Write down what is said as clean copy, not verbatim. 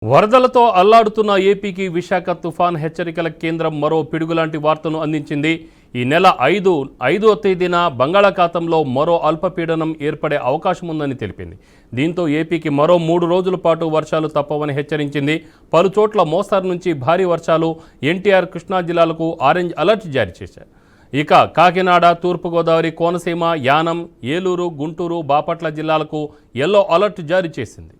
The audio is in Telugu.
వరదలతో అల్లాడుతున్న ఏపీకి విశాఖ తుఫాన్ హెచ్చరికల కేంద్రం మరో పిడుగులాంటి వార్తను అందించింది. ఈ నెల 5వ తేదీన బంగాళాఖాతంలో మరో అల్పపీడనం ఏర్పడే అవకాశం ఉందని తెలిపింది. దీంతో ఏపీకి మరో 3 రోజుల పాటు వర్షాలు తప్పవని హెచ్చరించింది. పలు చోట్ల మోస్తరు నుంచి భారీ వర్షాలు, ఎన్టీఆర్, కృష్ణా జిల్లాలకు ఆరెంజ్ అలర్ట్ జారీ చేశారు. ఇక కాకినాడ, తూర్పుగోదావరి, కోనసీమ, యానం, ఏలూరు, గుంటూరు, బాపట్ల జిల్లాలకు యెల్లో అలర్ట్ జారీ చేసింది.